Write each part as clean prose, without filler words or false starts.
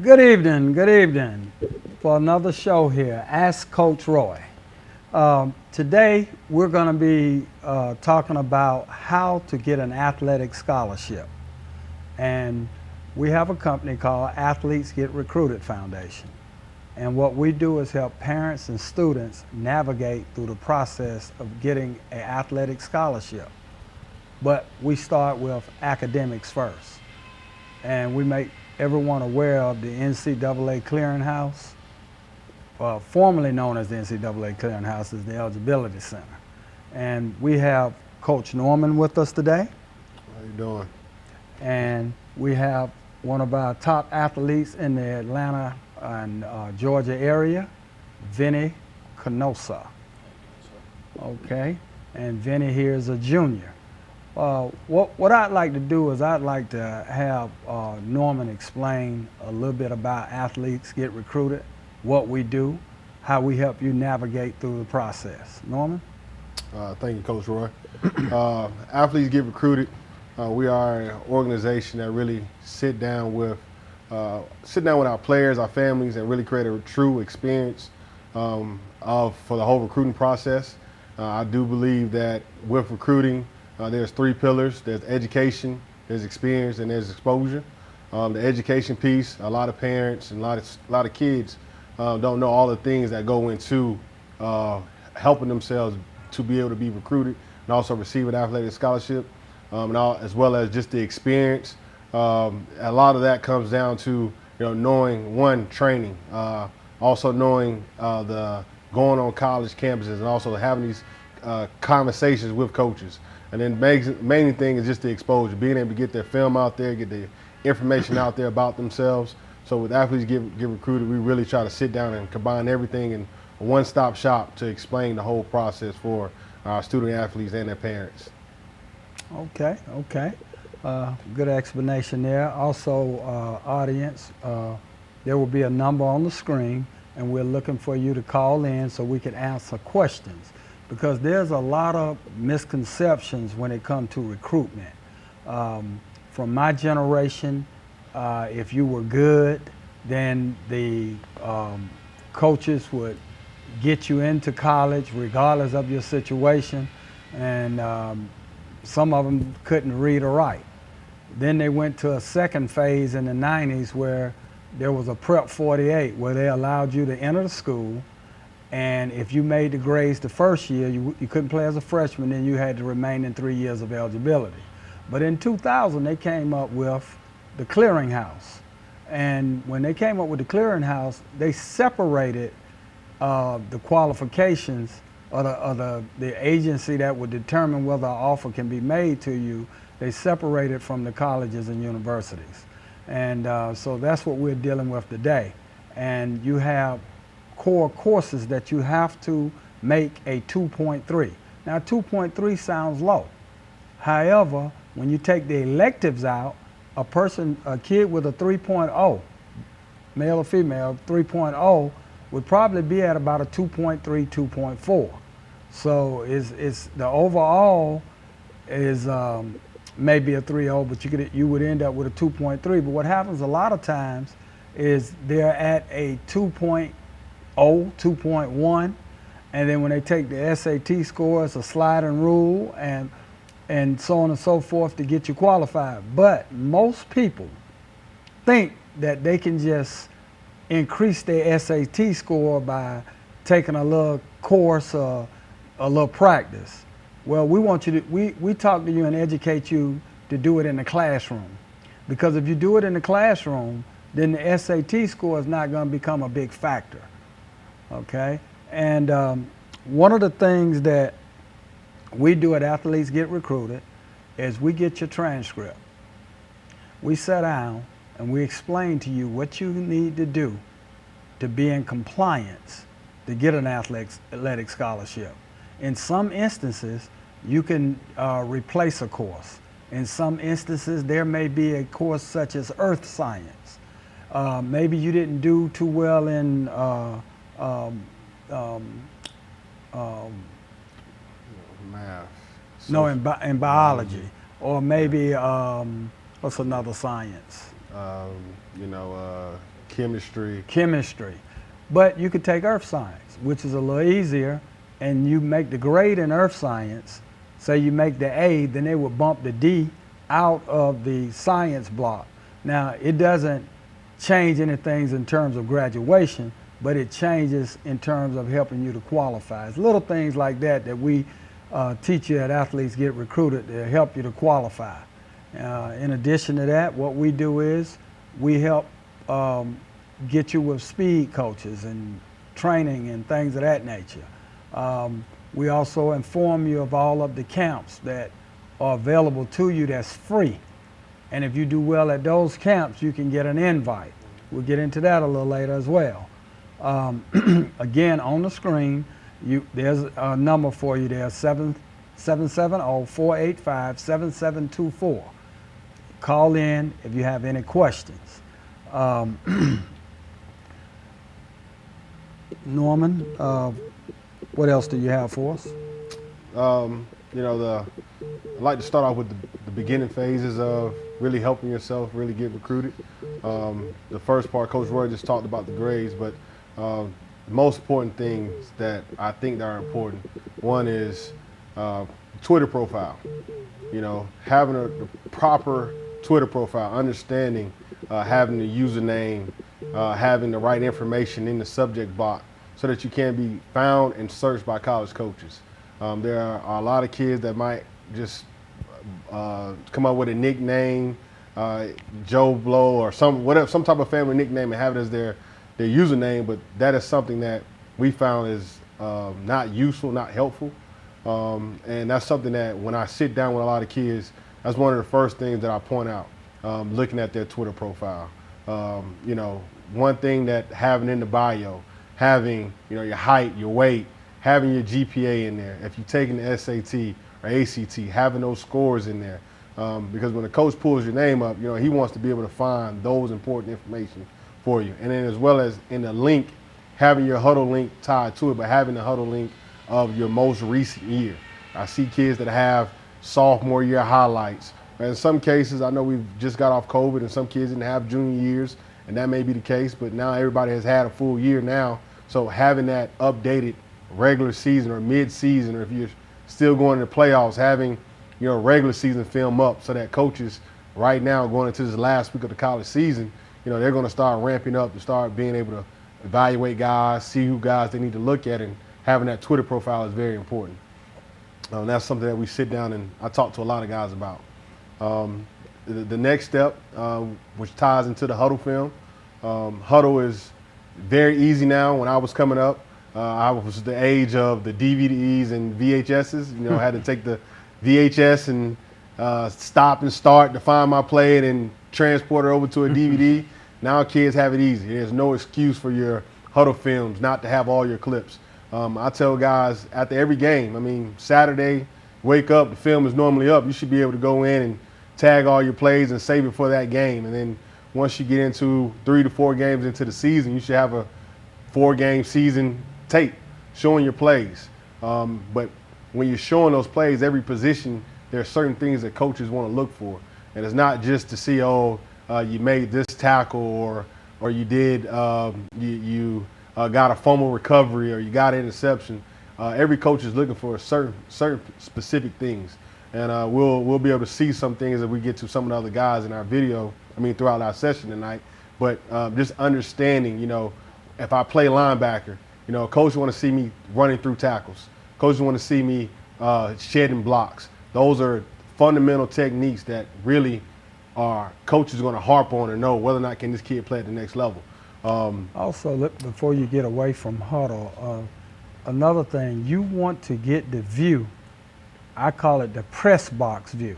Good evening for another show here, Ask Coach Roy. Today we're going to be talking about how to get an athletic scholarship. And we have a company called Athletes Get Recruited Foundation. And what we do is help parents and students navigate through the process of getting an athletic scholarship. But we start with academics first. And we make everyone aware of the NCAA Clearinghouse, formerly known as the NCAA Clearinghouse, is the Eligibility Center. And we have Coach Norman with us today. How you doing? And we have one of our top athletes in the Atlanta and Georgia area, Vinny Canosa. Okay, and Vinny here is a junior. What I'd like to do is I'd like to have Norman explain a little bit about Athletes Get Recruited, what we do, how we help you navigate through the process. Norman? Thank you, Coach Roy. Athletes Get Recruited. We are an organization that really sit down with our players, our families, and really create a true experience for the whole recruiting process. I do believe that with recruiting, there's three pillars. There's education, there's experience, and there's exposure. The education piece, a lot of parents and a lot of kids don't know all the things that go into helping themselves to be able to be recruited and also receive an athletic scholarship, as well as just the experience. A lot of that comes down to knowing training, also knowing the going on college campuses, and also having these conversations with coaches. And then main thing is just the exposure, being able to get their film out there, get the information out there about themselves. So with Athletes Get Recruited, we really try to sit down and combine everything in a one-stop shop to explain the whole process for our student athletes and their parents. Okay. Good explanation there. Also, audience, there will be a number on the screen, and we're looking for you to call in so we can answer questions, because there's a lot of misconceptions when it comes to recruitment. From my generation, if you were good, then the coaches would get you into college regardless of your situation, and some of them couldn't read or write. Then they went to a second phase in the 90s where there was a Prep 48 where they allowed you to enter the school, and if you made the grades the first year, you couldn't play as a freshman, then you had to remain in 3 years of eligibility. But in 2000, they came up with the Clearinghouse. And when they came up with the Clearinghouse, they separated the qualifications or the agency that would determine whether an offer can be made to you. They separated from the colleges and universities. And so that's what we're dealing with today. And you have core courses that you have to make a 2.3. Now 2.3 sounds low. However, when you take the electives out, a kid with a 3.0, male or female, 3.0, would probably be at about a 2.3, 2.4. So it's the overall is maybe a 3.0, but you would end up with a 2.3. But what happens a lot of times is they're at a 2.0, 2.1, and then when they take the SAT score, it's a sliding rule, and so on and so forth to get you qualified. But most people think that they can just increase their SAT score by taking a little course or a little practice. Well, we talk to you and educate you to do it in the classroom, because if you do it in the classroom, then the SAT score is not going to become a big factor. Okay, and one of the things that we do at Athletes Get Recruited is we get your transcript. We sit down and we explain to you what you need to do to be in compliance to get an athletic scholarship. In some instances, you can replace a course. In some instances, there may be a course such as earth science. Maybe you didn't do too well in Math. no, in biology, or maybe what's another science? chemistry. But you could take earth science, which is a little easier, and you make the grade in earth science. Say you make the A, then they would bump the D out of the science block. Now, it doesn't change anything in terms of graduation, but it changes in terms of helping you to qualify. It's little things like that that we teach you at Athletes Get Recruited to help you to qualify. In addition to that, what we do is we help get you with speed coaches and training and things of that nature. We also inform you of all of the camps that are available to you that's free. And if you do well at those camps, you can get an invite. We'll get into that a little later as well. Again, on the screen, there's a number for you there, 770-485-7724. Call in if you have any questions. Norman, what else do you have for us? You know, I'd like to start off with the beginning phases of really helping yourself really get recruited. The first part, Coach Roy just talked about the grades, but the most important things that I think that are important, one is Twitter profile. You know, having a proper Twitter profile, understanding, having the username, having the right information in the subject box so that you can be found and searched by college coaches. There are a lot of kids that might just come up with a nickname, Joe Blow or some type of family nickname and have it as their username, but that is something that we found is not useful, not helpful. And that's something that when I sit down with a lot of kids, that's one of the first things that I point out, looking at their Twitter profile. You know, one thing that having in the bio, having, you know, your height, your weight, having your GPA in there. If you're taking the SAT or ACT, having those scores in there. Because when the coach pulls your name up, you know, he wants to be able to find those important information for you. And then as well as in the link, having your huddle link tied to it, but having the huddle link of your most recent year. I see kids that have sophomore year highlights. In some cases, I know we've just got off COVID and some kids didn't have junior years, and that may be the case, but now everybody has had a full year now. So having that updated regular season or mid-season, or if you're still going to the playoffs, having your regular season film up so that coaches right now going into this last week of the college season, you know, they're going to start ramping up to start being able to evaluate guys, see who guys they need to look at, and having that Twitter profile is very important. That's something that we sit down and I talk to a lot of guys about. The next step, which ties into the huddle film, huddle is very easy now. When I was coming up, I was the age of the DVDs and VHSs. You know, I had to take the VHS and stop and start to find my play and then transport it over to a DVD. Now kids have it easy. There's no excuse for your huddle films not to have all your clips. I tell guys after every game, I mean, Saturday, wake up, the film is normally up. You should be able to go in and tag all your plays and save it for that game. And then once you get into 3 to 4 games into the season, you should have a 4-game season tape showing your plays. But when you're showing those plays, every position, there are certain things that coaches want to look for. And it's not just to see, you made this tackle or you did, you got a fumble recovery or you got an interception. Every coach is looking for certain specific things. And we'll be able to see some things as we get to some of the other guys in our video, throughout our session tonight. But just understanding, you know, if I play linebacker, you know, coach want to see me running through tackles. Coaches want to see me shedding blocks. Those are fundamental techniques that really are coaches going to harp on and know whether or not can this kid play at the next level. Also, before you get away from huddle, another thing, you want to get the view. I call it the press box view,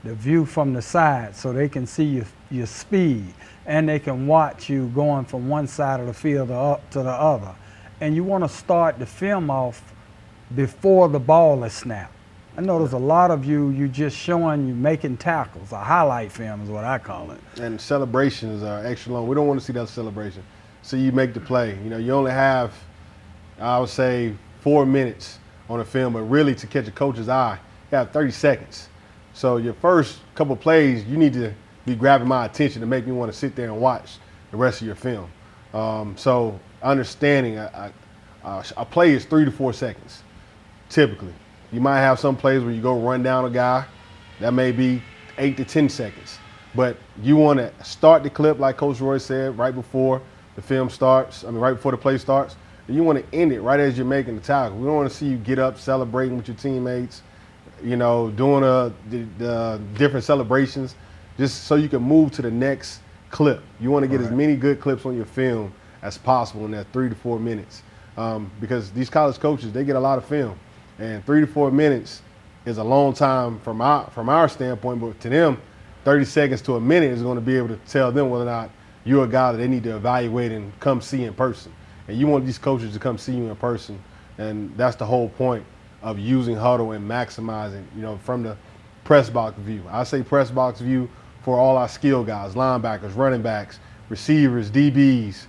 the view from the side, so they can see your speed and they can watch you going from one side of the field to the other. And you want to start the film off before the ball is snapped. I know there's a lot of you just showing you making tackles. A highlight film is what I call it. And celebrations are extra long. We don't want to see that celebration. So you make the play. You know, you only have, I would say, 4 minutes on a film, but really to catch a coach's eye, you have 30 seconds. So your first couple plays, you need to be grabbing my attention to make me want to sit there and watch the rest of your film. So understanding a play is 3 to 4 seconds, typically. You might have some plays where you go run down a guy. That may be 8 to 10 seconds. But you want to start the clip, like Coach Roy said, right before the film starts. Right before the play starts. And you want to end it right as you're making the tackle. We don't want to see you get up celebrating with your teammates, doing the different celebrations, just so you can move to the next clip. You want to get as many good clips on your film as possible in that 3 to 4 minutes, because these college coaches, they get a lot of film, and 3 to 4 minutes is a long time from our standpoint, but to them, 30 seconds to a minute is going to be able to tell them whether or not you're a guy that they need to evaluate and come see in person. And you want these coaches to come see you in person, and that's the whole point of using huddle and maximizing, from the press box view. I say press box view for all our skill guys, linebackers, running backs, receivers, DBs,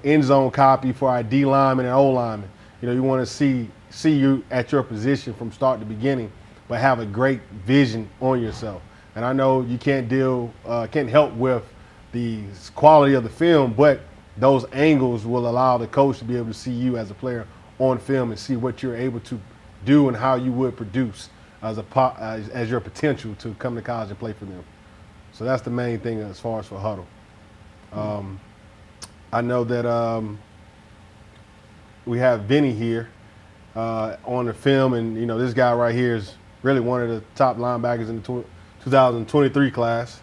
end zone copy for our D linemen and O linemen. You want to see you at your position from start to beginning, but have a great vision on yourself. And I know you can't help with the quality of the film, but those angles will allow the coach to be able to see you as a player on film and see what you're able to do and how you would produce as your potential to come to college and play for them. So that's the main thing as far as for huddle. I know that we have Vinny here on the film, and this guy right here is really one of the top linebackers in the 2023 class.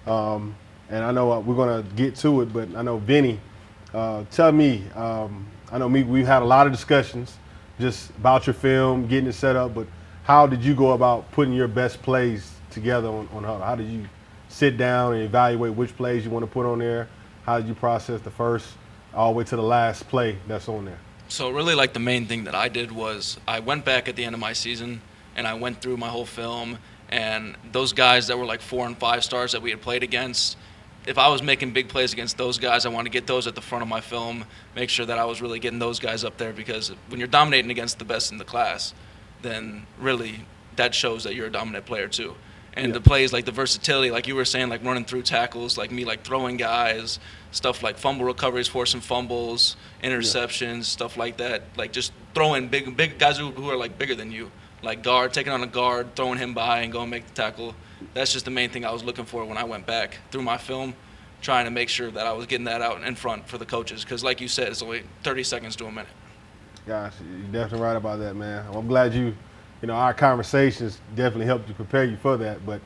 And I know we're going to get to it, but I know Vinny, tell me, I know we've had a lot of discussions just about your film, getting it set up, but how did you go about putting your best plays together on Huddle? How did you sit down and evaluate which plays you want to put on there? How did you process the first all the way to the last play that's on there? So really, like, the main thing that I did was I went back at the end of my season and I went through my whole film, and those guys that were like 4 and 5 stars that we had played against, if I was making big plays against those guys, I want to get those at the front of my film, make sure that I was really getting those guys up there, because when you're dominating against the best in the class, then really that shows that you're a dominant player too. And the plays, like the versatility, like you were saying, like running through tackles, like me, like throwing guys, stuff like fumble recoveries, forcing fumbles, interceptions, stuff like that. Like just throwing big guys who are like bigger than you, like guard, taking on a guard, throwing him by and going make the tackle. That's just the main thing I was looking for when I went back through my film, trying to make sure that I was getting that out in front for the coaches. Because like you said, it's only 30 seconds to a minute. Gosh, you're definitely right about that, man. I'm glad our conversations definitely helped to prepare you for that. But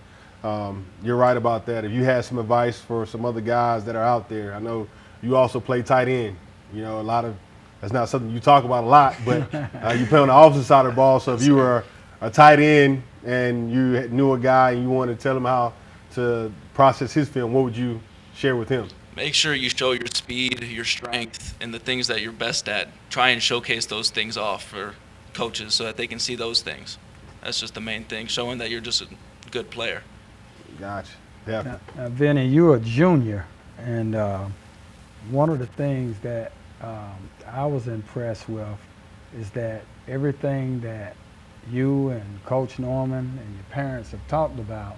you're right about that. If you had some advice for some other guys that are out there, I know you also play tight end. That's not something you talk about a lot, but you play on the opposite side of the ball. So if you were a tight end and you knew a guy and you wanted to tell him how to process his film, what would you share with him? Make sure you show your speed, your strength, and the things that you're best at. Try and showcase those things off for coaches so that they can see those things. That's just the main thing, showing that you're just a good player. Gotcha. Definitely. Now, Vinny, you're a junior, and one of the things that I was impressed with is that everything that you and Coach Norman and your parents have talked about,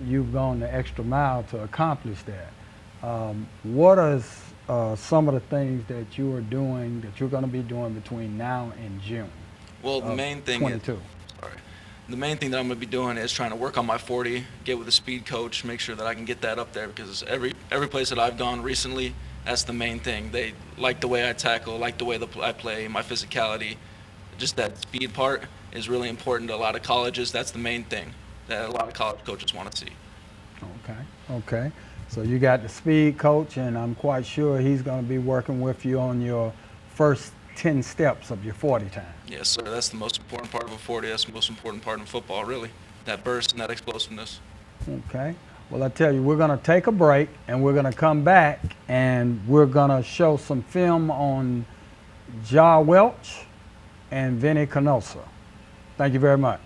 you've gone the extra mile to accomplish that. What is some of the things that you are doing, that you're going to be doing between now and June? Well, the main thing 22. The main thing that I'm going to be doing is trying to work on my 40, get with a speed coach, make sure that I can get that up there, because every place that I've gone recently, that's the main thing. They like the way I tackle, like the way I play, my physicality. Just that speed part is really important to a lot of colleges. That's the main thing that a lot of college coaches want to see. Okay. So you got the speed coach, and I'm quite sure he's going to be working with you on your first 10 steps of your 40 time. Yes, sir. That's the most important part of a 40. That's the most important part in football, really. That burst and that explosiveness. Okay. Well, I tell you, we're going to take a break, and we're going to come back, and we're going to show some film on Ja Welch and Vinny Canosa. Thank you very much.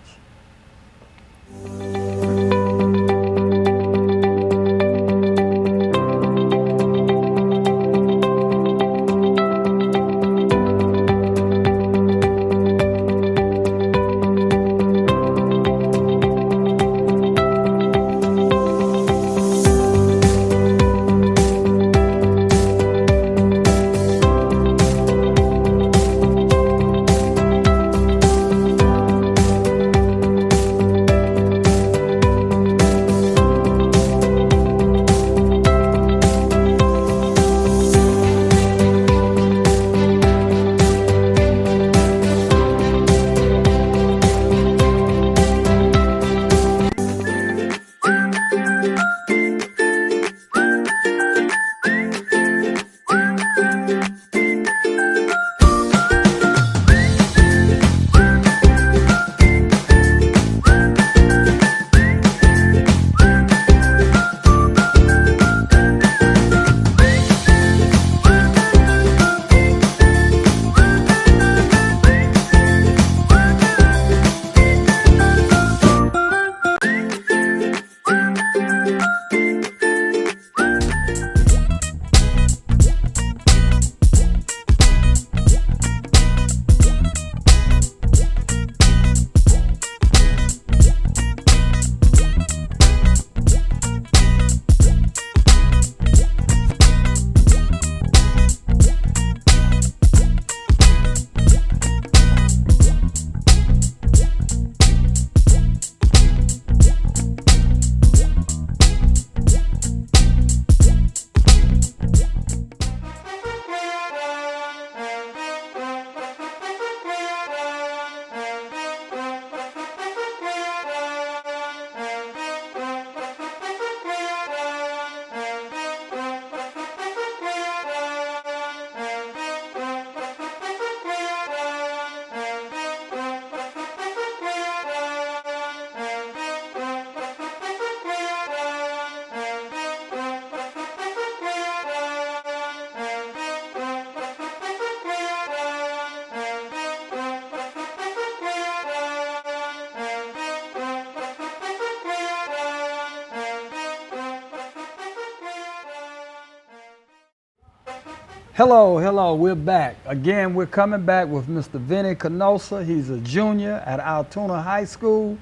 Hello, we're back. Again, we're coming back with Mr. Vinny Canosa. He's a junior at Altoona High School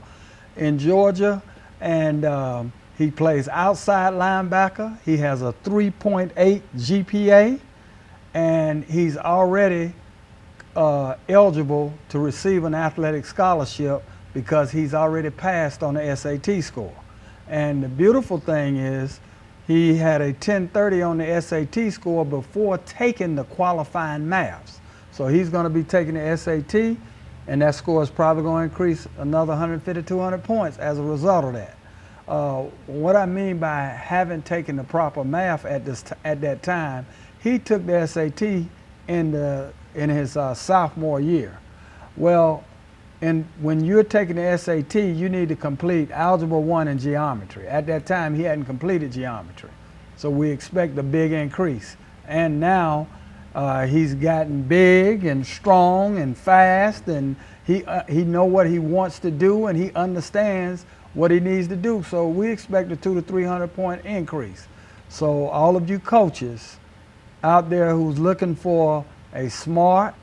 in Georgia, and he plays outside linebacker. He has a 3.8 GPA, and he's already eligible to receive an athletic scholarship because he's already passed on the SAT score. And the beautiful thing is, he had a 1030 on the SAT score before taking the qualifying maths. So he's going to be taking the SAT, and that score is probably going to increase another 150, 200 points as a result of that. What I mean by having taken the proper math at that time, he took the SAT in his sophomore year. Well, when you're taking the SAT, you need to complete Algebra 1 and geometry. At that time, he hadn't completed geometry. So we expect a big increase. And now he's gotten big and strong and fast, and he knows what he wants to do, and he understands what he needs to do. So we expect a 200 to 300 point increase. So all of you coaches out there who's looking for a smart,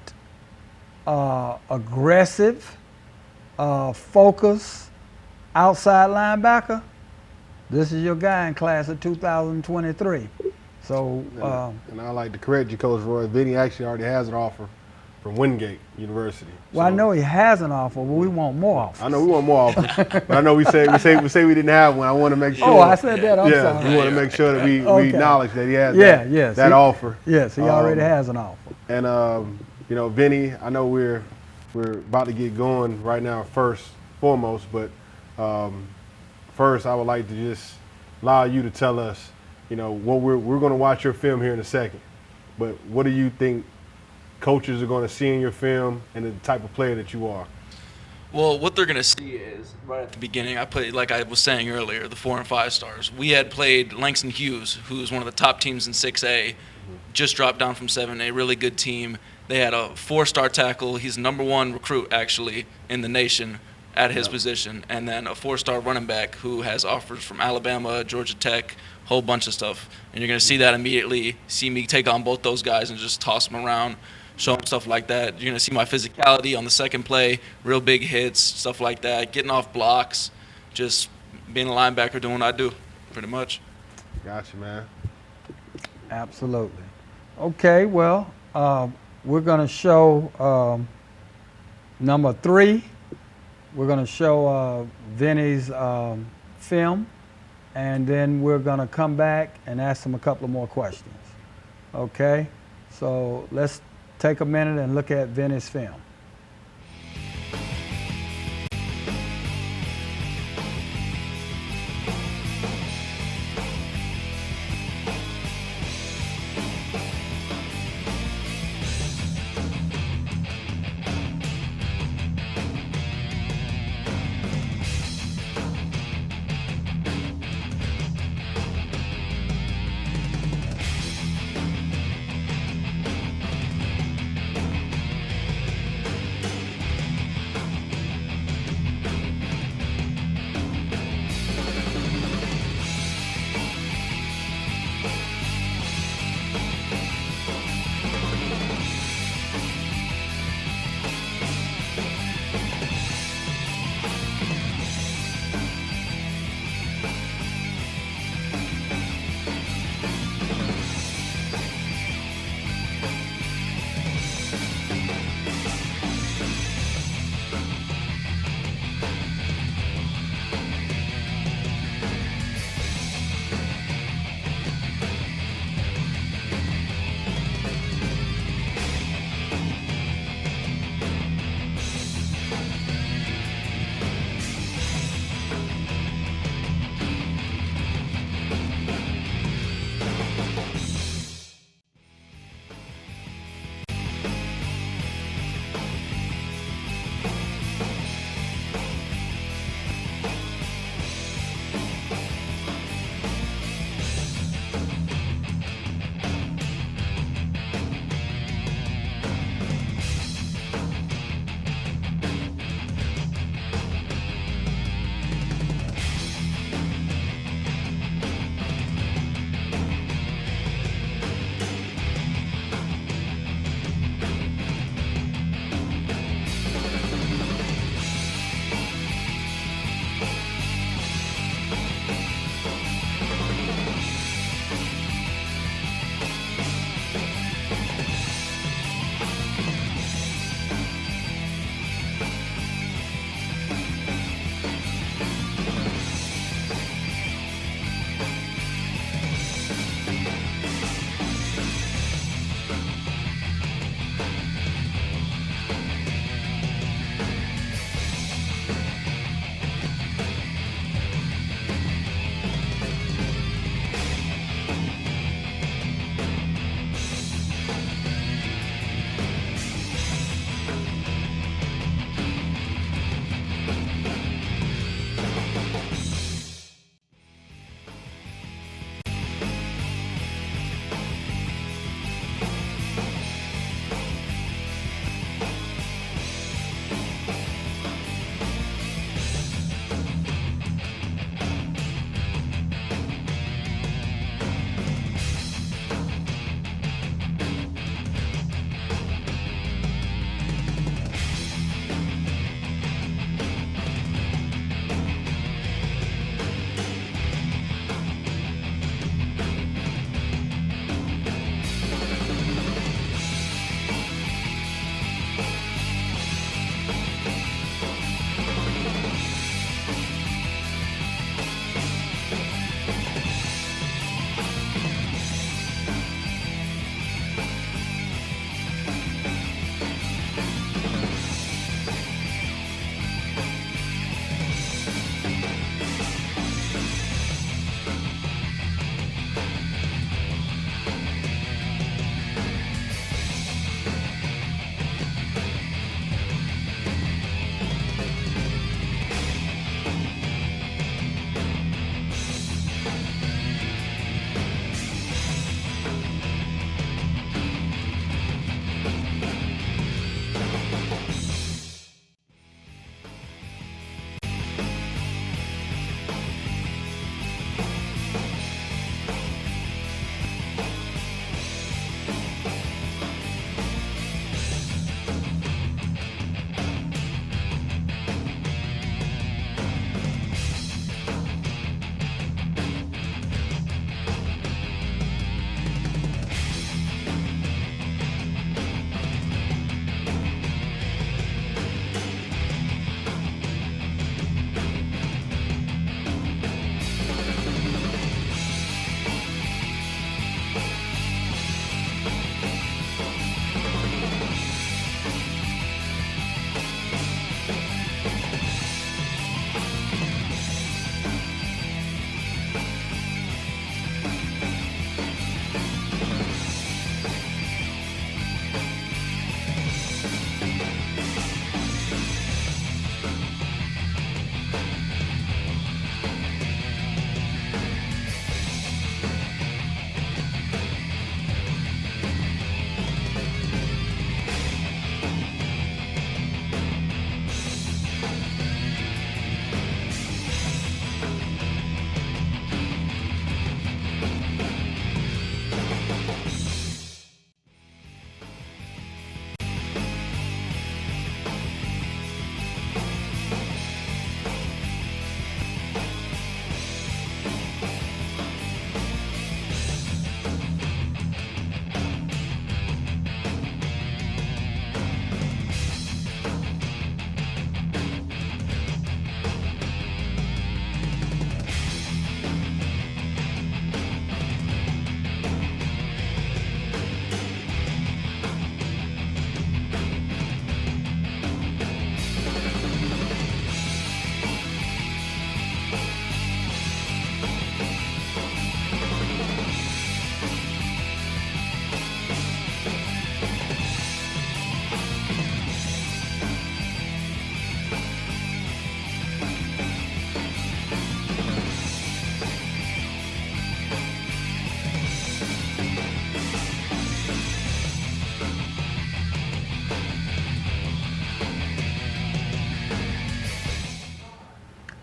aggressive, focus outside linebacker, this is your guy in class of 2023. So, and I like to correct you, Coach Roy. Vinny actually already has an offer from Wingate University. Well, I know he has an offer, but we want more offers. I know we want more offers, but I know we say we didn't have one. I want to make sure. Oh, I said that. I'm yeah, sorry. we want to make sure that we Okay. acknowledge that he has Yes, that offer. Yes, he already has an offer. And Vinny, I know we're about to get going right now, first foremost, but first I would like to just allow you to tell us, what we're going to watch your film here in a second, but what do you think coaches are going to see in your film and the type of player that you are? Well, what they're going to see is right at the beginning, I played, like I was saying earlier, the 4 and 5 stars. We had played Langston Hughes, who's one of the top teams in 6A, just dropped down from 7A, really good team. They had a 4-star tackle. He's #1 recruit, actually, in the nation at his position. And then a 4-star running back who has offers from Alabama, Georgia Tech, whole bunch of stuff. And you're going to see that immediately, see me take on both those guys and just toss them around, show them stuff like that. You're going to see my physicality on the second play, real big hits, stuff like that, getting off blocks, just being a linebacker, doing what I do, pretty much. Gotcha, man. Absolutely. Okay, well, we're going to show number 3. We're going to show Vinny's film, and then we're going to come back and ask him a couple of more questions. Okay? So let's take a minute and look at Vinny's film.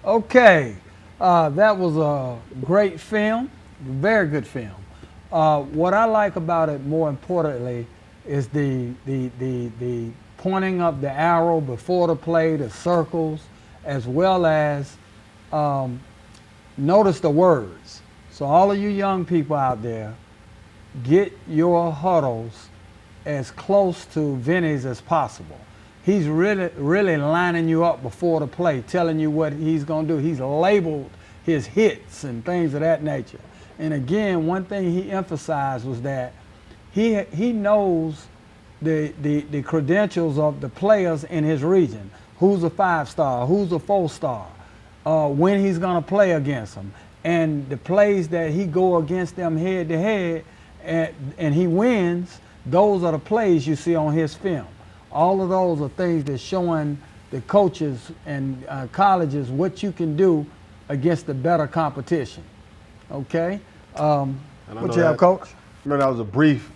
Okay, that was a great film, very good film. What I like about it more importantly is the pointing of the arrow before the play, the circles, as well as notice the words. So all of you young people out there, get your huddles as close to Vinny's as possible. He's really lining you up before the play, telling you what he's going to do. He's labeled his hits and things of that nature. And again, one thing he emphasized was that he knows the credentials of the players in his region. Who's a 5-star, who's a 4-star, when he's going to play against them. And the plays that he go against them head to head and he wins, those are the plays you see on his film. All of those are things that's showing the coaches and colleges what you can do against the better competition. Okay? What you have, Coach? I know that was a brief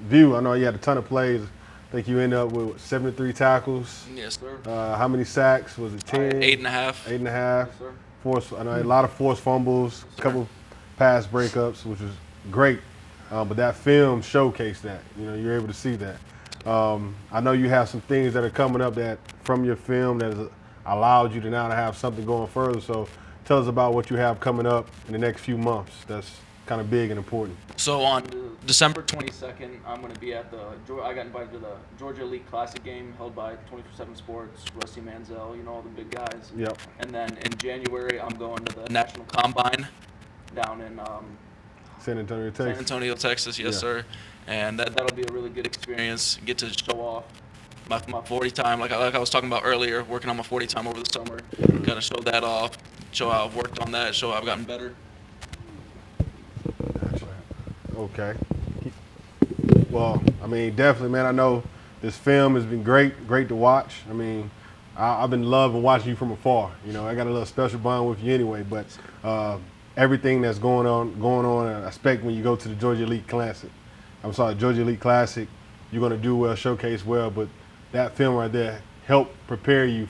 view. I know you had a ton of plays think you ended up with 73 tackles. Yes, sir. How many sacks? Was it 10? 8.5. 8.5. Yes, sir. I know a lot of forced fumbles, a couple pass breakups, which was great. But that film showcased that. You know, you're able to see that. I know you have some things that are coming up that from your film that has allowed you to now to have something going further. So tell us about what you have coming up in the next few months. That's kind of big and important. So on December 22nd, I'm going to be at I got invited to the Georgia Elite Classic game held by 24/7 Sports, Rusty Manziel, you know, all the big guys. Yep. And then in January, I'm going to the National Combine down in San Antonio, Texas. San Antonio, Texas, yes, Yeah. sir. And that'll be a really good experience. Get to show off my 40 time, like I was talking about earlier, working on my 40 time over the summer. Got to show that off, show how I've worked on that, show how I've gotten better. Okay. Well, I mean, definitely, man. I know this film has been great to watch. I mean, I've been loving watching you from afar. You know, I got a little special bond with you anyway. But everything that's going on, I expect when you go to the Georgia Elite Classic. Georgia Elite Classic, you're going to do well, showcase well. But that film right there helped propel you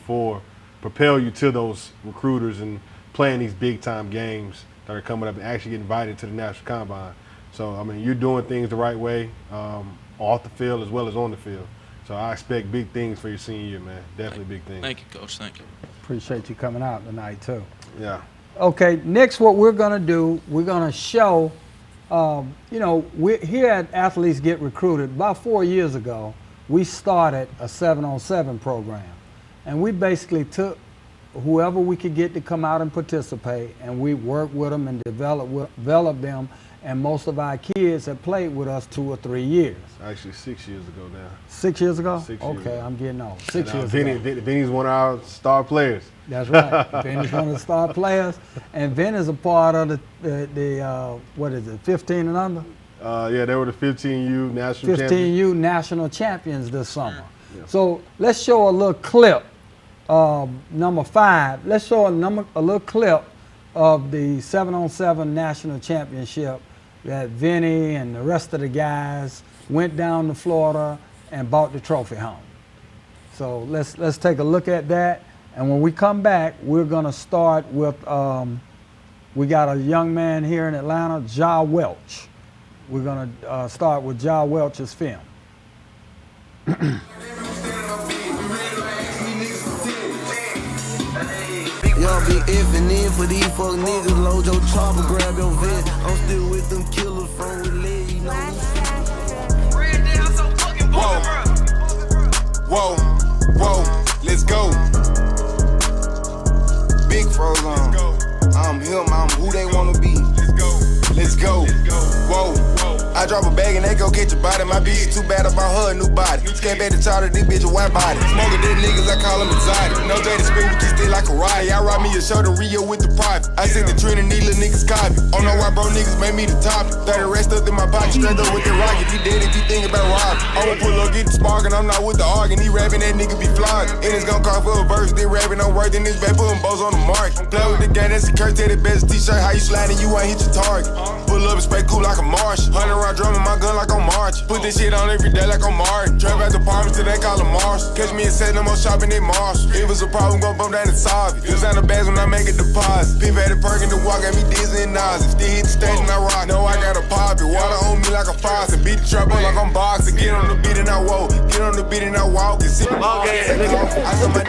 to those recruiters and playing these big time games that are coming up and actually get invited to the National Combine. So, I mean, you're doing things the right way, off the field as well as on the field. So I expect big things for your senior year, man. Definitely big things. Thank you, Coach. Thank you. Appreciate you coming out tonight, too. Yeah. Okay, next what we're going to do, we're going to show, you know, we're here at Athletes Get Recruited. About 4 years ago, we started a 7-on-7 program. And we basically took whoever we could get to come out and participate, and we worked with them and develop them. And most of our kids have played with us 2 or 3 years. Actually, 6 years ago now. 6 years ago? 6 years Okay, ago. I'm getting old. 6 years Vinny, ago. Vinny's one of our star players. That's right. Vinny's one of the star players. And Vinny's a part of the what is it, 15 and under? Yeah, they were the 15U national 15U national champions this summer. Yeah. So let's show a little clip, number 5. Let's show a little clip of the 7-on-7 national championship that Vinny and the rest of the guys went down to Florida and brought the trophy home. So let's take a look at that. And when we come back, we're going to start with, we got a young man here in Atlanta, Ja Welch. We're going to start with Ja Welch's film. Y'all be effing in for these fuck niggas. Load your chopper, grab your vent. I'm still with them killers from with lead, you know. Whoa, whoa, let's go. Big froze on. I'm him, I'm who they wanna be. Let's go. Whoa. I drop a bag and they go catch a body. My bitch too bad about her new body. Scan back the charter, this bitch a white body. Smoking dead niggas, I call them anxiety. No J to spin, we can still like a riot. I ride me a shirt in Rio with the private. I said the trend and these little niggas copy. Oh no, why bro niggas made me the top. 30 rest up in my pocket, straight up with the rocket. He dead if he think about rob. I'ma pull up, get the spark, and I'm not with the arguing. He rapping, that nigga be flogged. And it's gonna call for a verse, they rapping, I'm worth in this bad, putting bows on the mark. Play with the gang, that's the curse, they the best t-shirt. How you sliding, you ain't hit your target. Pull up and spray cool like a marsh. 100 round drum in my gun like on March. Put this shit on every day like on Martin. Trap at the apartments till they call them Mars. Catch me and set them on shopping they Mars. If it's a problem, gon' bump down and solve it. Just out the bags when I make a deposit. Pip at the perk and the walk got me dizzy and nauseous. Still hit the stage and I rock. Know I gotta pop it. Water on me like a faucet. Beat the trap up like I'm boxing. Get on the beat and I walk. Get on the beat and I walk. And sit I saw my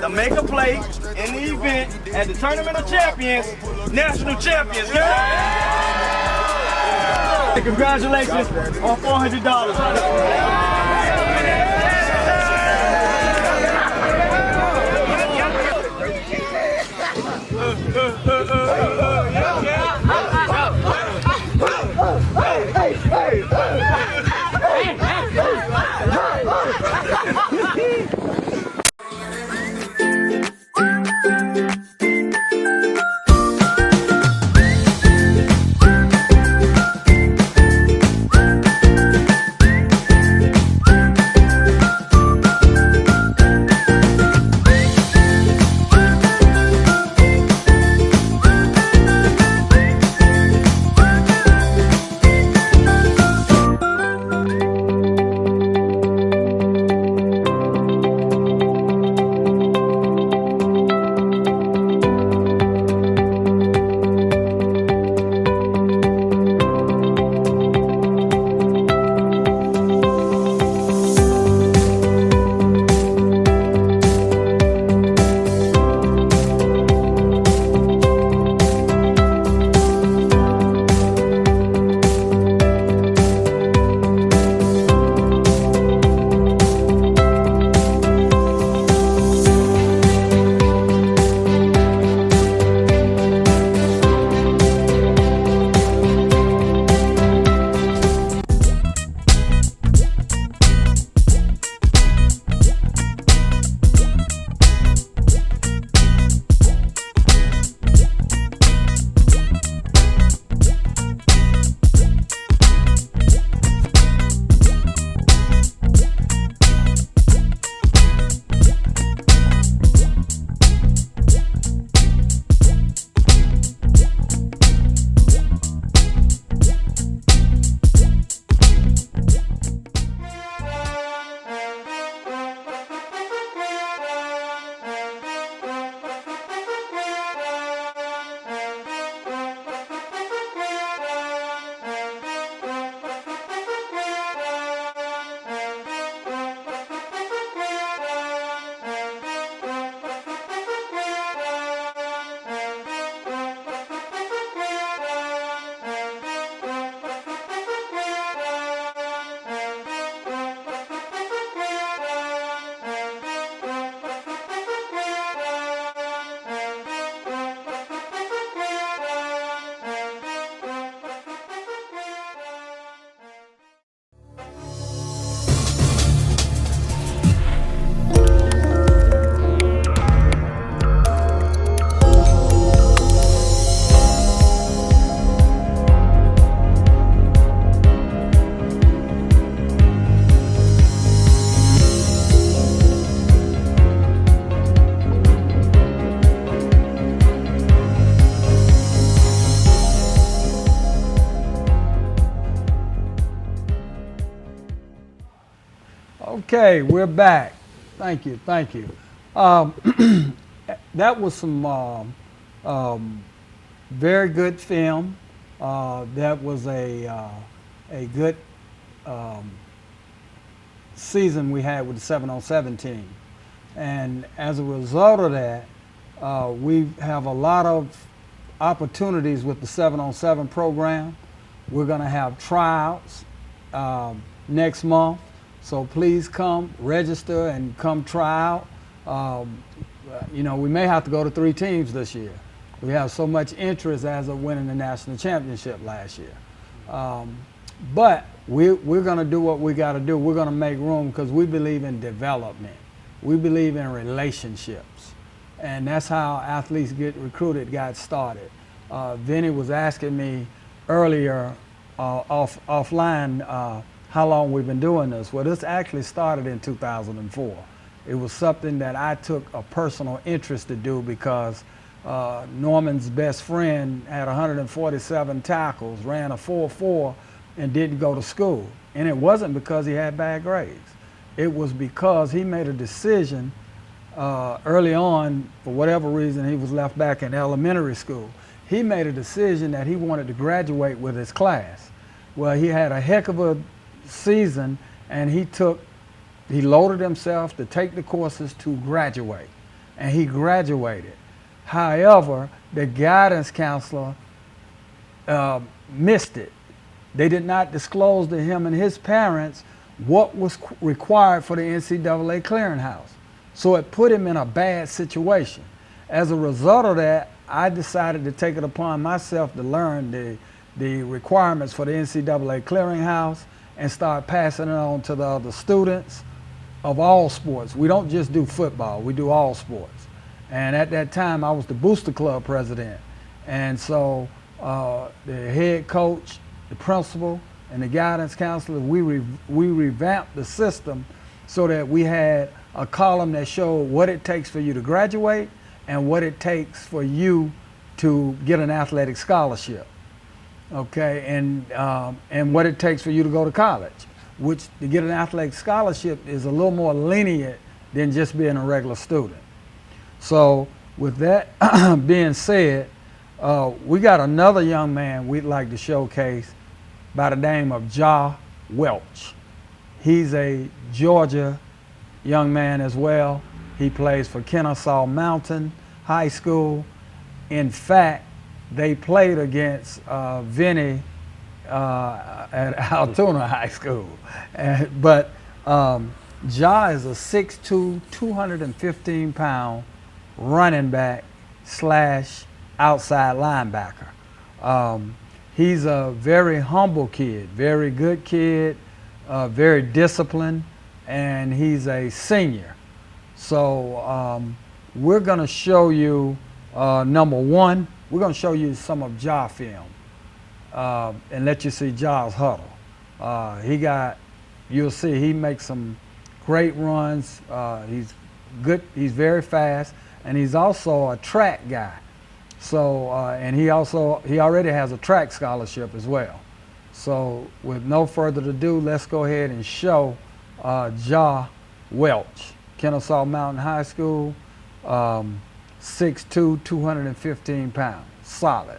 to make a play in the event at the Tournament of Champions, National Champions. Congratulations on $400. Okay, we're back. Thank you, thank you. That was some very good film. That was a good season we had with the 7-on-7 team. And as a result of that, we have a lot of opportunities with the 7-on-7 program. We're going to have tryouts next month. So please come register and come try out. We may have to go to 3 teams this year. We have so much interest as of winning the national championship last year. But we're going to do what we got to do. We're going to make room because we believe in development. We believe in relationships. And that's how athletes get recruited, got started. Vinny was asking me earlier offline how long we've been doing this. Well, this actually started in 2004. It was something that I took a personal interest to do because Norman's best friend had 147 tackles, ran a 4.4, and didn't go to school. And it wasn't because he had bad grades. It was because he made a decision early on, for whatever reason, he was left back in elementary school. He made a decision that he wanted to graduate with his class. Well, he had a heck of a season, and he loaded himself to take the courses to graduate, and he graduated. However, the guidance counselor missed it. They did not disclose to him and his parents what was required for the NCAA clearinghouse. So it put him in a bad situation. As a result of that, I decided to take it upon myself to learn the requirements for the NCAA clearinghouse and start passing it on to the other students of all sports. We don't just do football, we do all sports. And at that time, I was the Booster Club president. And so the head coach, the principal, and the guidance counselor, we revamped the system so that we had a column that showed what it takes for you to graduate and what it takes for you to get an athletic scholarship, okay, and what it takes for you to go to college, which to get an athletic scholarship is a little more lenient than just being a regular student. So with that being said, we got another young man we'd like to showcase by the name of Ja Welch. He's a Georgia young man as well. He plays for Kennesaw Mountain High School. In fact, they played against Vinny at Altoona High School. But Ja is a 6'2", 215-pound running back / outside linebacker. He's a very humble kid, very good kid, very disciplined, and he's a senior. So we're going to show you, number one, we're going to show you some of Ja film and let you see Ja's huddle. You'll see he makes some great runs. He's good, he's very fast, and he's also a track guy. So, and he already has a track scholarship as well. So with no further ado, let's go ahead and show Ja Welch, Kennesaw Mountain High School, 6'2", 215 pounds, solid.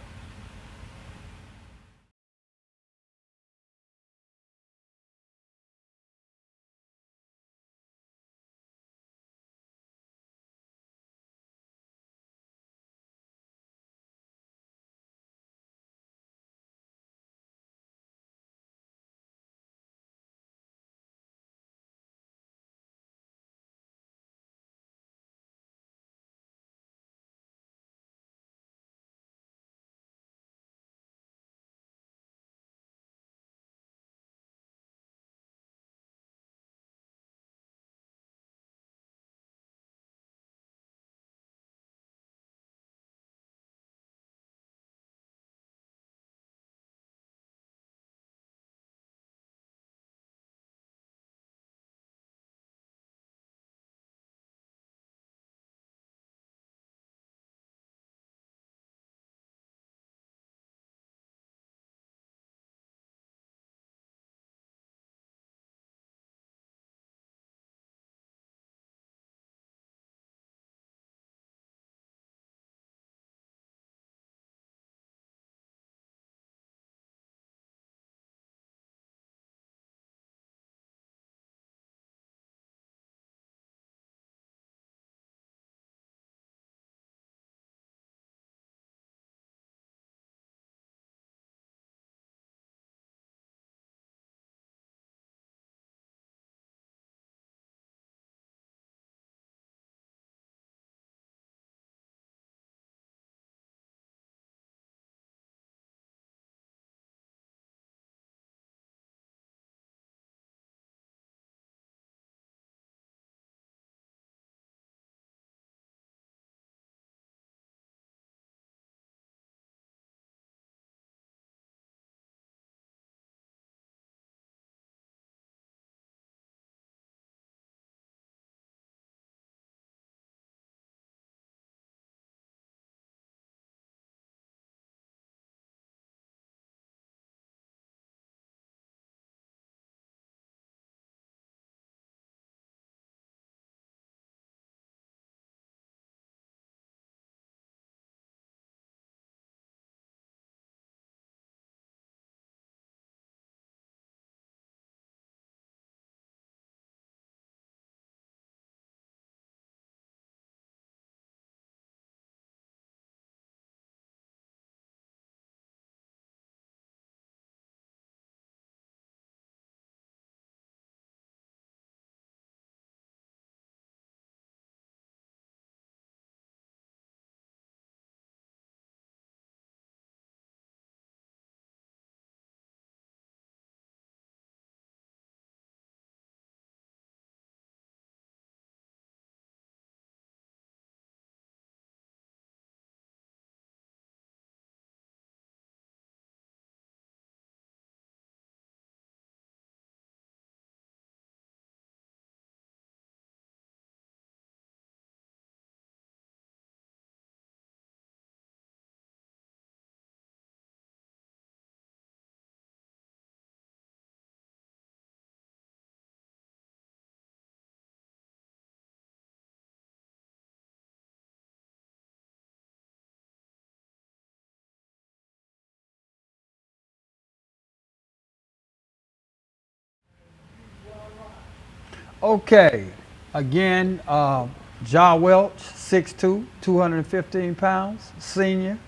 Okay, again, Ja Welch, 6'2", 215 pounds, senior.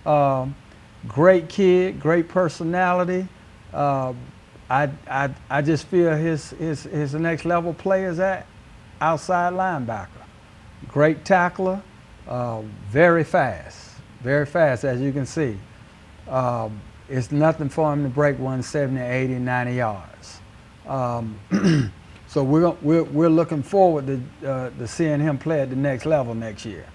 Um, Great kid, great personality. I just feel his next level play is at outside linebacker. Great tackler, very fast as you can see. It's nothing for him to break 170, 80, 90 yards. So we're looking forward to seeing him play at the next level next year.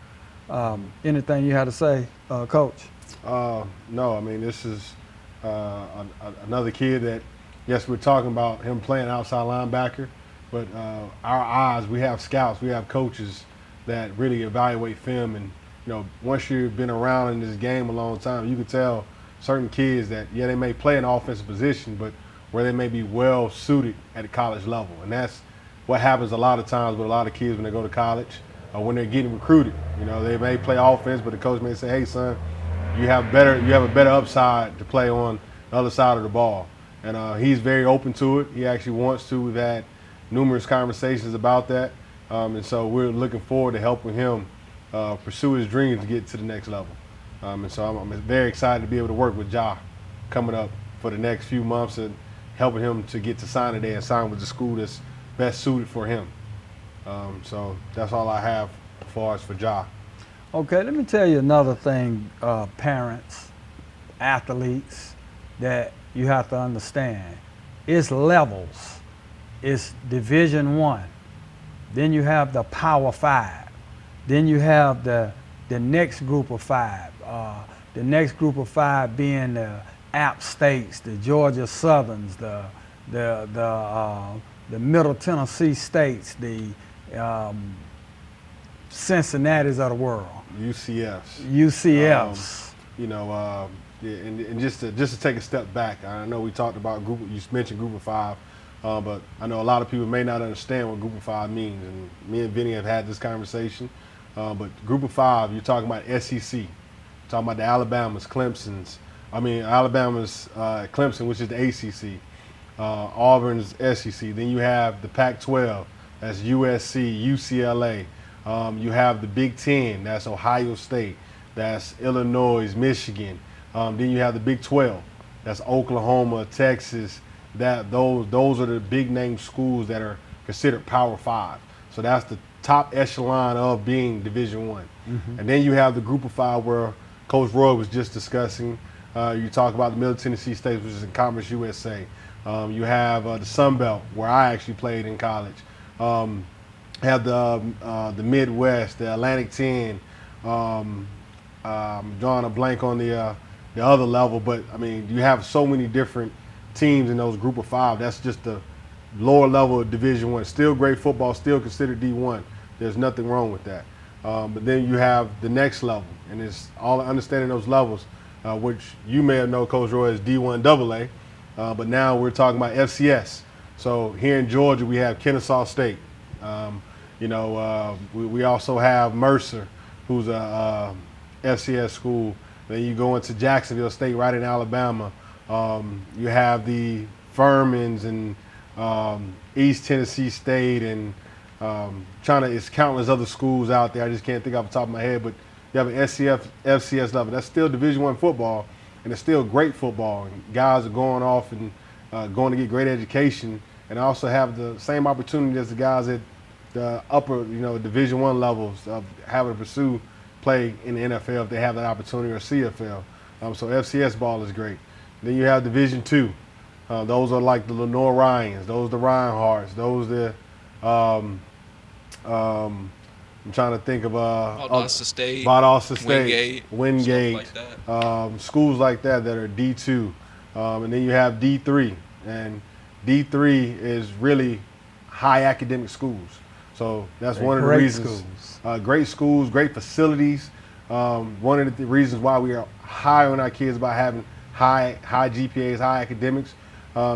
Anything you had to say, Coach? No, I mean, this is another kid that, yes, we're talking about him playing outside linebacker, but our eyes, we have scouts, we have coaches that really evaluate film. And, you know, once you've been around in this game a long time, you can tell certain kids that, yeah, they may play an offensive position, but where they may be well suited at the college level. And that's what happens a lot of times with a lot of kids when they go to college or when they're getting recruited. You know, they may play offense, but the coach may say, hey, son, you have a better upside to play on the other side of the ball. And he's very open to it. He actually wants to. We've had numerous conversations about that. And so we're looking forward to helping him pursue his dreams to get to the next level. And so I'm very excited to be able to work with Ja coming up for the next few months and helping him to get to signing day and sign with the school that's best suited for him. So that's all I have as far as for Ja. Okay, let me tell you another thing, parents, athletes, that you have to understand. It's levels. It's Division I. Then you have the Power 5. Then you have the next group of 5. The next group of 5 being the App States, the Georgia Southerns, the Middle Tennessee States, the Cincinnati's of the world. UCFs. You know, and just to take a step back, I know we talked about you mentioned Group of 5, but I know a lot of people may not understand what Group of 5 means, and me and Vinny have had this conversation. But Group of 5, you're talking about SEC, you're talking about the Alabama's, Clemson's. Alabama's Clemson, which is the ACC, Auburn's SEC. Then you have the Pac-12, that's USC, UCLA. You have the Big Ten, that's Ohio State, that's Illinois, Michigan. Then you have the Big 12, that's Oklahoma, Texas. Those are the big name schools that are considered Power 5. So that's the top echelon of being Division I. And then you have the Group of 5 where Coach Roy was just discussing. You talk about the Middle Tennessee States, which is in Conference USA. You have the Sun Belt, where I actually played in college. Have the Midwest, the Atlantic 10. I'm drawing a blank on the other level, but I mean, you have so many different teams in those Group of 5. That's just the lower level of Division I. Still great football, still considered D1. There's nothing wrong with that. But then you have the next level, and it's all understanding those levels, which you may have known Coach Roy as D1 AA, but now we're talking about FCS. So here in Georgia, we have Kennesaw State. We also have Mercer, who's a FCS school. Then you go into Jacksonville State, right in Alabama. You have the Furmans and East Tennessee State, and it's countless other schools out there. I just can't think off the top of my head, but you have an FCS level. That's still Division I football, and it's still great football. And guys are going off and going to get great education, and also have the same opportunity as the guys at the upper, Division I levels of having to pursue play in the NFL if they have that opportunity, or CFL. So FCS ball is great. Then you have Division II. Those are like the Lenore Ryans, those are the Reinhardts, those are the I'm trying to think of Valdosta State, Wingate, schools like that are D2, and then you have D3, and D3 is really high academic schools. So that's one of the reasons. Great schools, great facilities. One of the reasons why we are high on our kids about having high GPAs, high academics,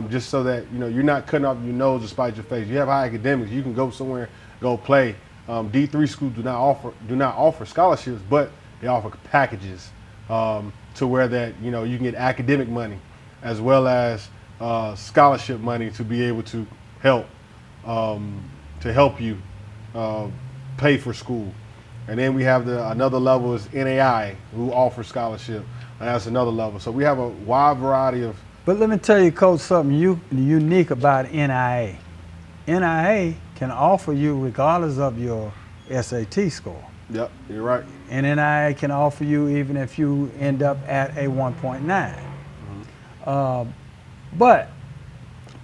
just so that you're not cutting off your nose to spite your face. You have high academics, you can go somewhere, go play. D3 schools do not offer scholarships, but they offer packages to where that you can get academic money as well as scholarship money to be able to help to help you pay for school. And then we have another level is NAI, who offers scholarship, and that's another level. So we have a wide variety of. But let me tell you, Coach, something unique about NIA. NIA can offer you regardless of your SAT score. Yep, you're right. And NIA can offer you even if you end up at a 1.9. But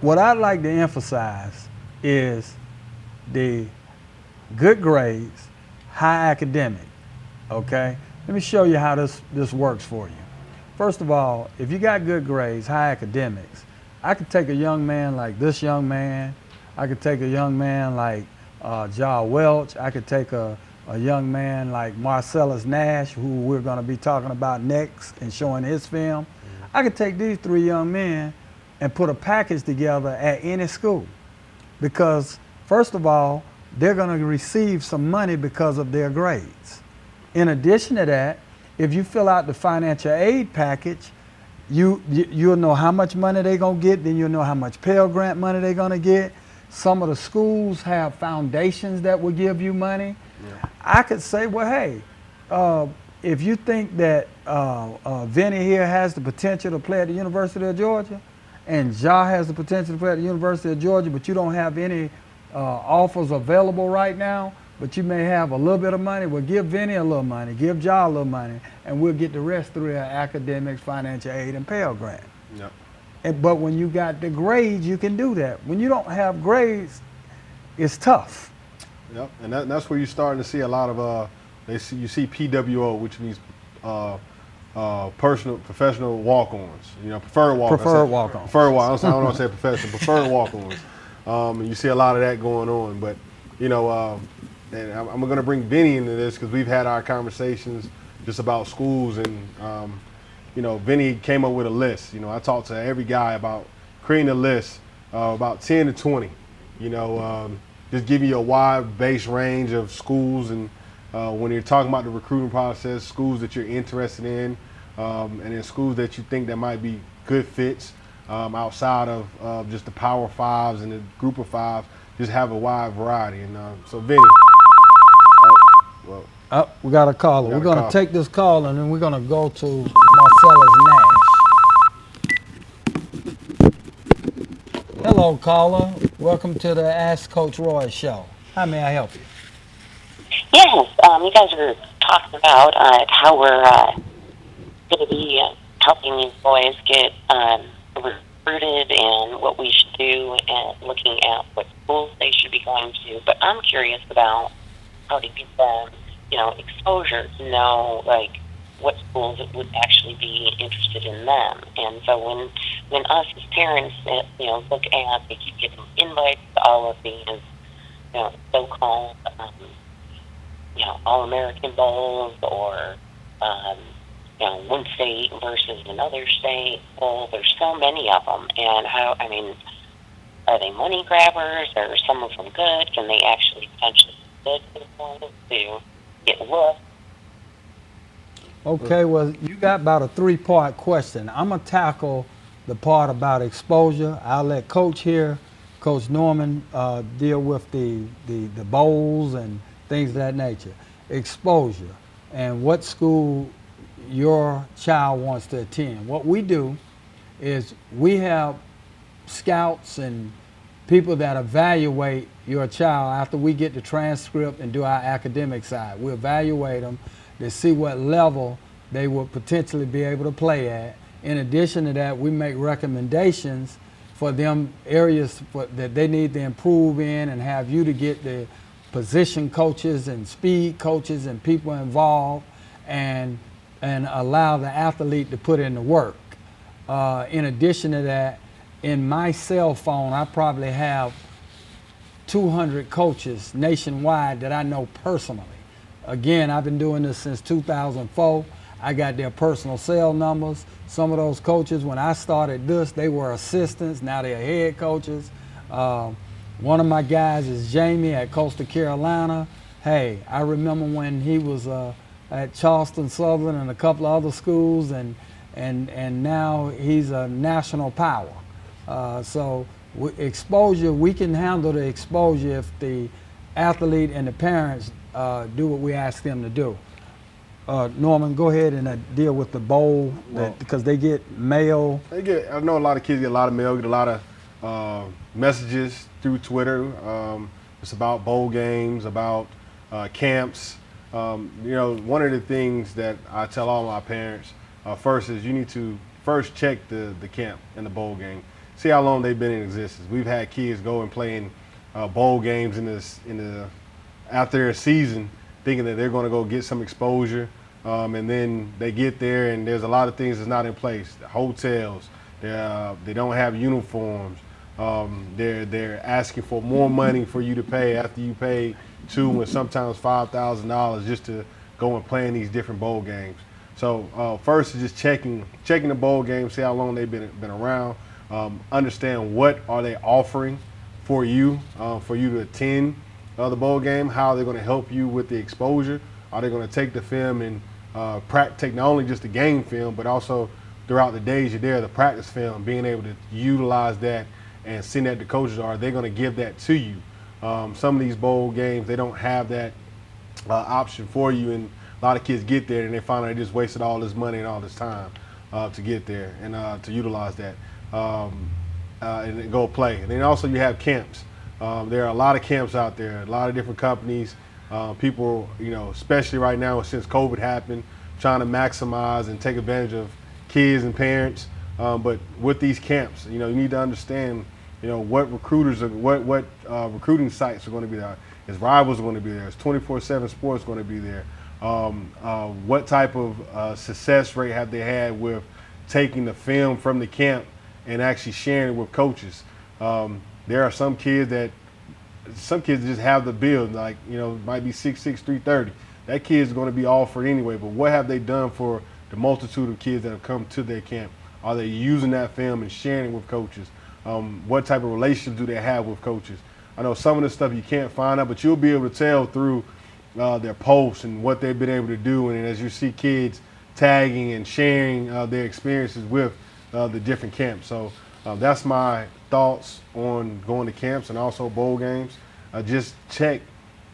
what I'd like to emphasize is the good grades, high academic, okay? Let me show you how this works for you. First of all, if you got good grades, high academics, I could take a young man like this young man. I could take a young man like Ja Welch. I could take a young man like Marcellus Nash, who we're going to be talking about next and showing his film. I could take these three young men and put a package together at any school because, first of all, they're going to receive some money because of their grades. In addition to that, if you fill out the financial aid package, you'll know how much money they're going to get, then you'll know how much Pell Grant money they're going to get. Some of the schools have foundations that will give you money. Yeah. I could say, well, hey, if you think that Vinny here has the potential to play at the University of Georgia, and Ja has the potential to play at the University of Georgia, but you don't have any offers available right now, but you may have a little bit of money, well, give Vinny a little money, give Ja a little money, and we'll get the rest through our academics, financial aid, and Pell Grant. Yep. But when you got the grades, you can do that. When you don't have grades, it's tough. Yep, and that's where you're starting to see a lot of you see PWO, which means professional walk-ons. You know, preferred walk-ons. Preferred walk-ons. Preferred walk-ons. I don't want to say professional. Preferred walk-ons. And you see a lot of that going on. But you know, and I'm going to bring Vinny into this because we've had our conversations just about schools, and you know, Vinny came up with a list. You know, I talked to every guy about creating a list, about 10 to 20. You know, just give you a wide base range of schools, and when you're talking about the recruiting process, schools that you're interested in, and then schools that you think that might be good fits outside of just the Power Fives and the Group of Fives. Just have a wide variety. And so, Vinny. We got a caller. We're going to take this call, and then we're going to go to Marcellus Nash. Hello, caller. Welcome to the Ask Coach Roy show. How may I help you? Yes, you guys are talking about how we're going to be helping these boys get recruited and what we should do, and looking at what schools they should be going to. But I'm curious about how to give them, you know, exposure to know, like, what schools would actually be interested in them. And so when us as parents, you know, look at, they keep getting invites to all of these, you know, so-called, you know, All-American Bowls, or, you know, one state versus another state. Well, there's so many of them. And are they money grabbers? Are some of them good? Can they actually potentially be good for them to get looked? Okay, well, you got about a three-part question. I'm going to tackle the part about exposure. I'll let Coach here, Coach Norman, deal with the bowls and things of that nature. Exposure and what school your child wants to attend. What we do is we have scouts and people that evaluate your child after we get the transcript and do our academic side. We evaluate them to see what level they would potentially be able to play at. In addition to that, we make recommendations for them areas that they need to improve in, and have you to get the position coaches and speed coaches and people involved, and allow the athlete to put in the work. In addition to that, in my cell phone, I probably have 200 coaches nationwide that I know personally. Again, I've been doing this since 2004. I got their personal cell numbers. Some of those coaches, when I started this, they were assistants. Now they're head coaches. One of my guys is Jamie at Coastal Carolina. Hey, I remember when he was at Charleston Southern and a couple of other schools, and now he's a national power. So exposure, we can handle the exposure if the athlete and the parents do what we ask them to do. Norman, go ahead and deal with the bowl because they get mail. I know a lot of kids get a lot of mail, get a lot of messages through Twitter. It's about bowl games, about camps. One of the things that I tell all my parents first is you need to first check the camp and the bowl game. See how long they've been in existence. We've had kids go and play in bowl games after a season, thinking that they're going to go get some exposure, and then they get there and there's a lot of things that's not in place. The hotels, they don't have uniforms. They're asking for more money for you to pay after you pay $2,000 and sometimes $5,000 just to go and play in these different bowl games. So first is just checking the bowl games, see how long they've been around, understand what are they offering for you to attend the bowl game, how they're going to help you with the exposure. Are they going to take the film and take not only just the game film, but also throughout the days you're there, the practice film, being able to utilize that and send that to coaches? Are they going to give that to you? Some of these bowl games, they don't have that option for you, and a lot of kids get there and they find out they just wasted all this money and all this time to get there and to utilize that and go play. And then also you have camps. There are a lot of camps out there, a lot of different companies. People, especially right now since COVID happened, trying to maximize and take advantage of kids and parents. But with these camps, you need to understand, what recruiters are, what recruiting sites are going to be there. Is Rivals going to be there? Is 24/7 Sports going to be there? What type of success rate have they had with taking the film from the camp and actually sharing it with coaches? There are some kids that just have the build, like, might be 6'6", 330. That kid's going to be offered anyway, but what have they done for the multitude of kids that have come to their camp? Are they using that film and sharing it with coaches? What type of relationships do they have with coaches? I know some of the stuff you can't find out, but you'll be able to tell through their posts and what they've been able to do. And as you see kids tagging and sharing their experiences with the different camps. So that's my thoughts on going to camps and also bowl games. Just check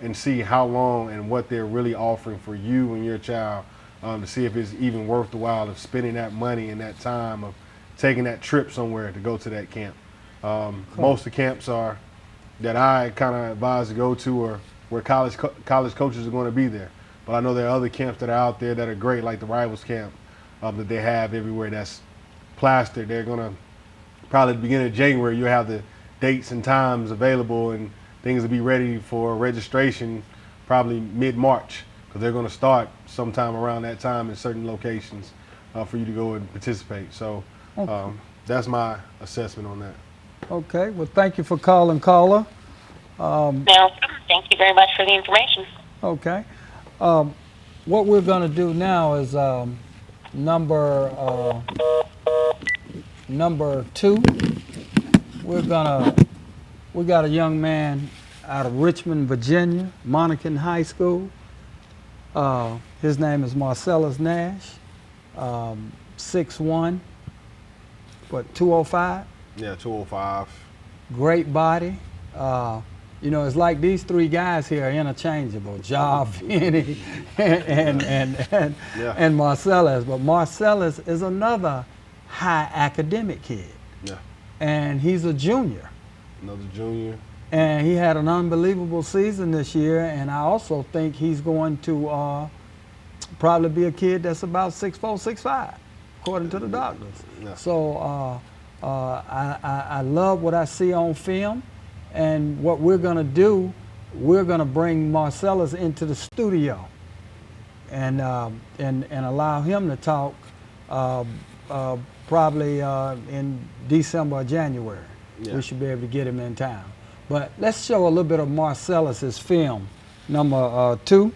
and see how long and what they're really offering for you and your child, to see if it's even worth the while of spending that money and that time of taking that trip somewhere to go to that camp. Most of the camps that I kind of advise to go to are where college coaches are going to be there. But I know there are other camps that are out there that are great, like the Rivals camp that they have everywhere that's plastered. They're going to probably at the beginning of January, you'll have the dates and times available and things will be ready for registration probably mid-March, because they're going to start sometime around that time in certain locations for you to go and participate. So that's my assessment on that. Okay, well, thank you for calling, caller. No, thank you very much for the information. Okay. What we're going to do now is number 2. We got a young man out of Richmond, Virginia, Monacan High School. His name is Marcellus Nash, 6'1", 205. Yeah, 205. Great body. It's like these 3 guys here are interchangeable: Ja, Finney, and Marcellus. But Marcellus is another high academic kid. Yeah. And he's a junior. Another junior. And he had an unbelievable season this year. And I also think he's going to probably be a kid that's about 6'4", 6'5", according to the doctors. Yeah. So I love what I see on film. And what we're going to do, we're going to bring Marcellus into the studio and allow him to talk probably in December or January. Yeah. We should be able to get him in town. But let's show a little bit of Marcellus's film, number 2.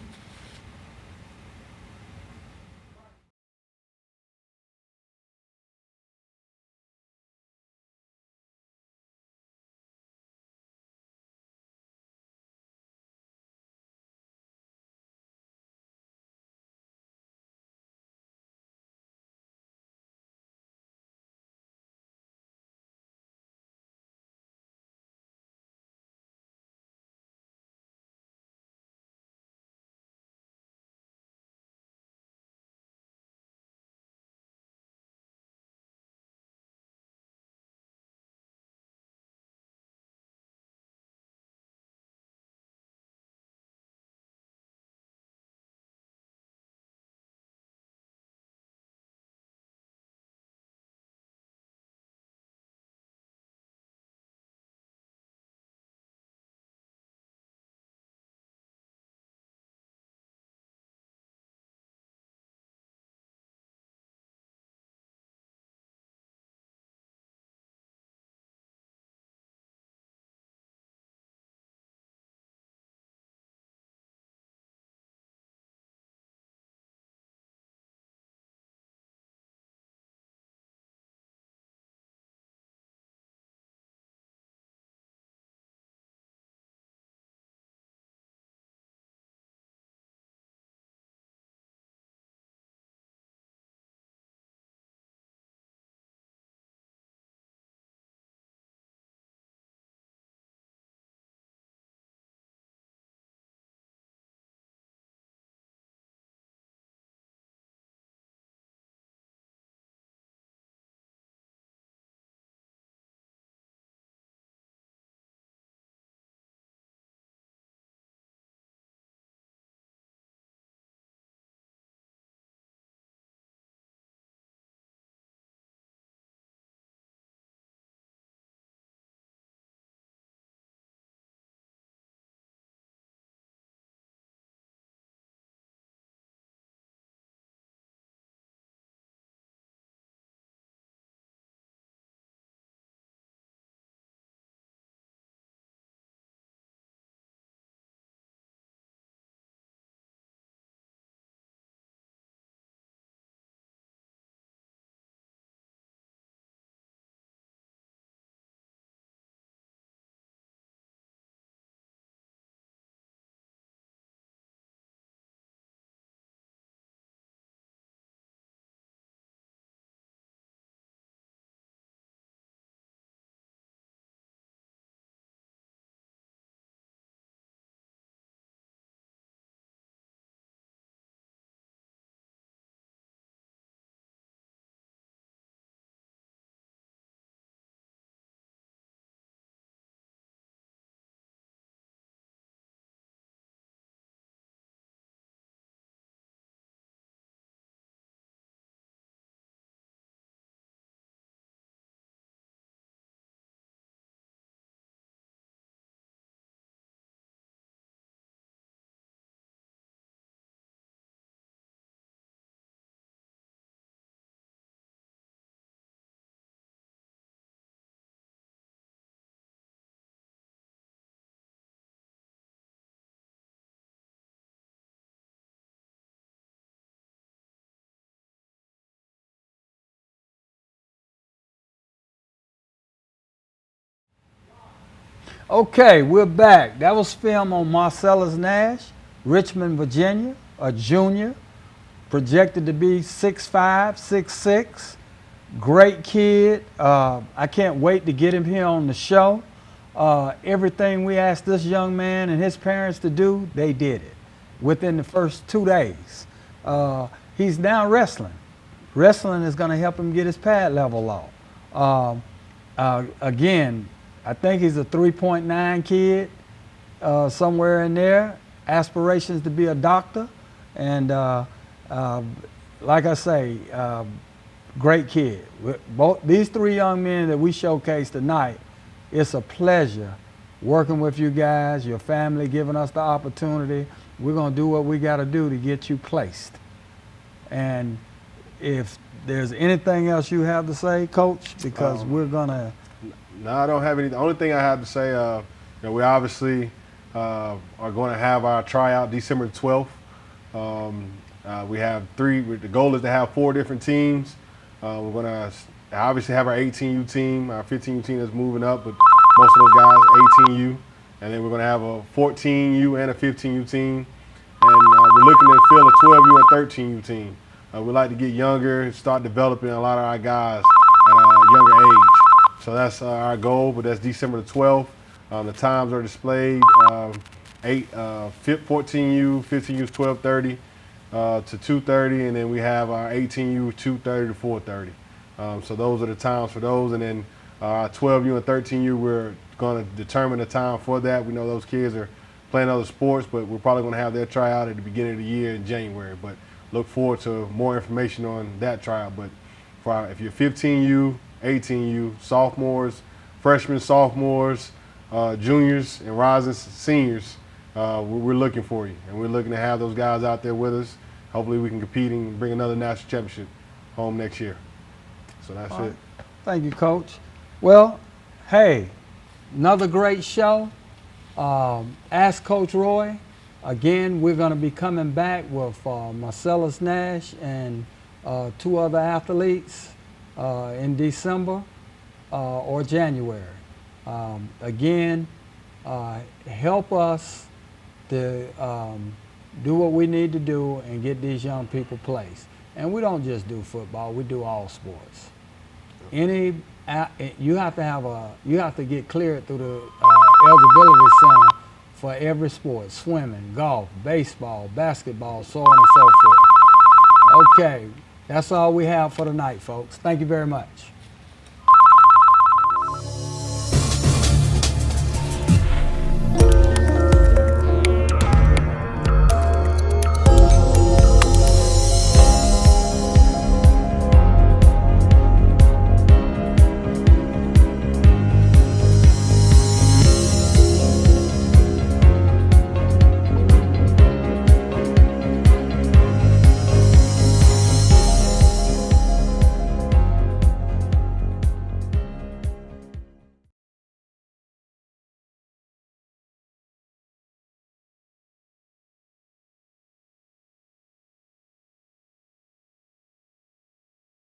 Okay, we're back. That was film on Marcellus Nash, Richmond, Virginia, a junior, projected to be 6'5", 6'6". Great kid. I can't wait to get him here on the show. Everything we asked this young man and his parents to do, they did it within the first 2 days. He's now wrestling. Wrestling is going to help him get his pad level off. Again, I think he's a 3.9 kid, somewhere in there. Aspirations to be a doctor. And like I say, great kid. Both these three young men that we showcased tonight, it's a pleasure working with you guys, your family giving us the opportunity. We're going to do what we got to do to get you placed. And if there's anything else you have to say, Coach, because we're going to... No, I don't have any. The only thing I have to say, we obviously are going to have our tryout December 12th. We have the goal is to have 4 different teams. We're going to obviously have our 18U team, our 15U team that's moving up, but most of those guys, 18U. And then we're going to have a 14U and a 15U team. And we're looking to fill a 12U and 13U team. We like to get younger, start developing a lot of our guys at a younger age. So that's our goal, but that's December the 12th. The times are displayed, 14U, 15U is 12:30 to 2:30, and then we have our 18U 2:30 to 4:30. So those are the times for those, and then our 12U and 13U, we're going to determine the time for that. We know those kids are playing other sports, but we're probably going to have their tryout at the beginning of the year in January. But look forward to more information on that tryout. But if you're 15U, 18U, sophomores, freshmen, sophomores, juniors, and rising seniors, we're looking for you. And we're looking to have those guys out there with us. Hopefully we can compete and bring another national championship home next year. So that's it. Thank you, Coach. Well, hey, another great show. Ask Coach Roy. Again, we're going to be coming back with Marcellus Nash and 2 other athletes in December or January. Again, help us to do what we need to do and get these young people placed. And we don't just do football; we do all sports. You have to get cleared through the eligibility center for every sport: swimming, golf, baseball, basketball, so on and so forth. Okay, that's all we have for tonight, folks. Thank you very much.